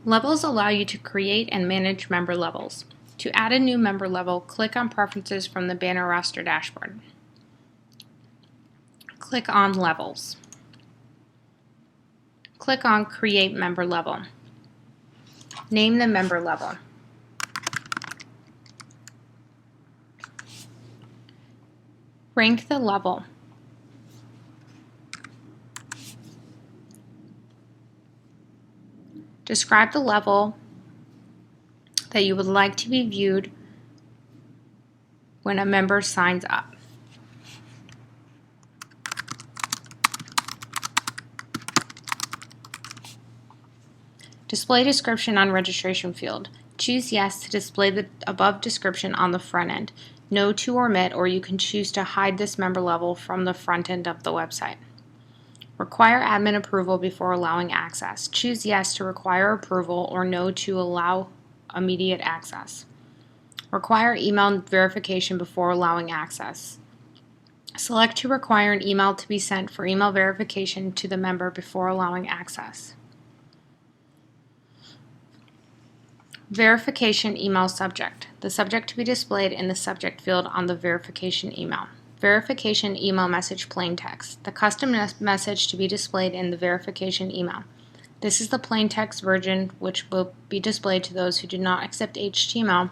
Levels allow you to create and manage member levels. To add a new member level, click on Preferences from the BannerRoster dashboard. Click on Levels. Click on Create Member Level. Name the member level. Rank the level. Describe the level that you would like to be viewed when a member signs up. Display description on registration field. Choose Yes to display the above description on the front end. No to omit, or you can choose to hide this member level from the front end of the website. Require admin approval before allowing access. Choose Yes to require approval or No to allow immediate access. Require email verification before allowing access. Select to require an email to be sent for email verification to the member before allowing access. Verification email subject. The subject to be displayed in the subject field on the verification email. Verification email message plain text. The custom message to be displayed in the verification email. This is the plain text version, which will be displayed to those who do not accept HTML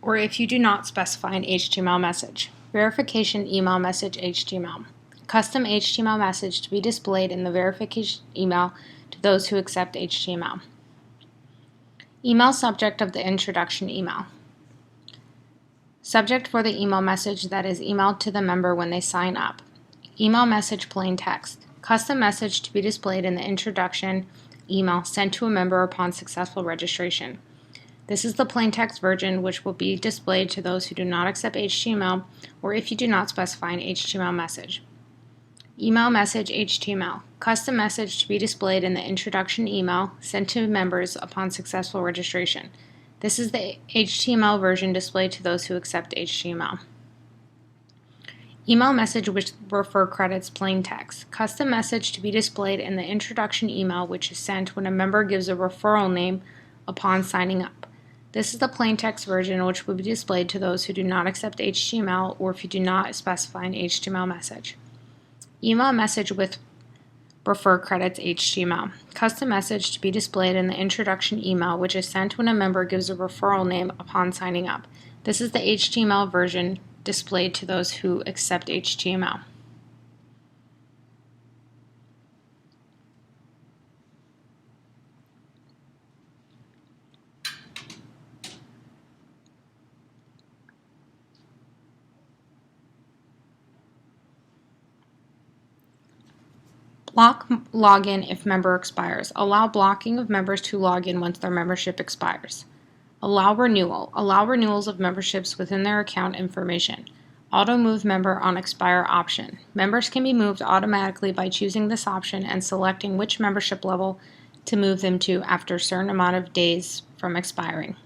or if you do not specify an HTML message. Verification email message HTML. Custom HTML message to be displayed in the verification email to those who accept HTML. Email subject of the introduction email. Subject for the email message that is emailed to the member when they sign up. Email message plain text. Custom message to be displayed in the introduction email sent to a member upon successful registration. This is the plain text version, which will be displayed to those who do not accept HTML or if you do not specify an HTML message. Email message HTML. Custom message to be displayed in the introduction email sent to members upon successful registration. This is the HTML version displayed to those who accept HTML. Email message with refer credits plain text. Custom message to be displayed in the introduction email, which is sent when a member gives a referral name upon signing up. This is the plain text version, which will be displayed to those who do not accept HTML or if you do not specify an HTML message. Email message with refer credits HTML. Custom message to be displayed in the introduction email, which is sent when a member gives a referral name upon signing up. This is the HTML version displayed to those who accept HTML. Block login if member expires. Allow blocking of members to log in once their membership expires. Allow renewal. Allow renewals of memberships within their account information. Auto move member on expire option. Members can be moved automatically by choosing this option and selecting which membership level to move them to after a certain amount of days from expiring.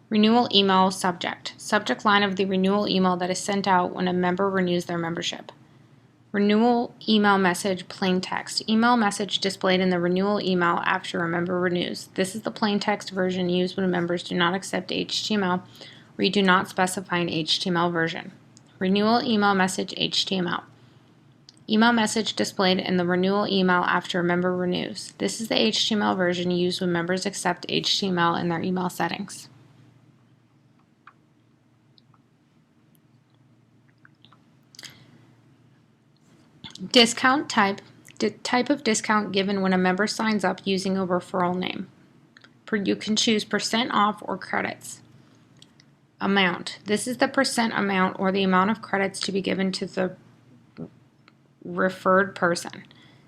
Renewal email subject. Subject line of the renewal email that is sent out when a member renews their membership. Renewal email message plain text. Email message displayed in the renewal email after a member renews. This is the plain text version used when members do not accept HTML or you do not specify an HTML version. Renewal email message HTML. Email message displayed in the renewal email after a member renews. This is the HTML version used when members accept HTML in their email settings. Discount type. Type of discount given when a member signs up using a referral name. You can choose % off or credits. Amount. This is the % amount or the amount of credits to be given to the referred person.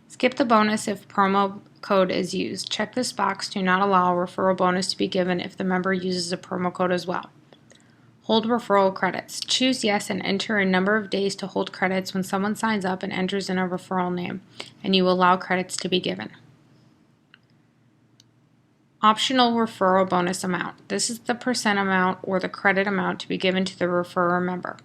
Skip the bonus if promo code is used. Check this box to not allow a referral bonus to be given if the member uses a promo code as well. Hold referral credits. Choose yes and enter a number of days to hold credits when someone signs up and enters in a referral name, and you allow credits to be given. Optional referral bonus amount. This is the % amount or the credit amount to be given to the referrer member.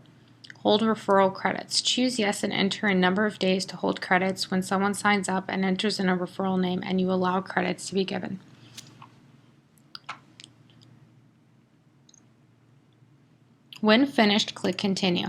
Hold referral credits. Choose yes and enter a number of days to hold credits when someone signs up and enters in a referral name and you allow credits to be given. When finished, click Continue.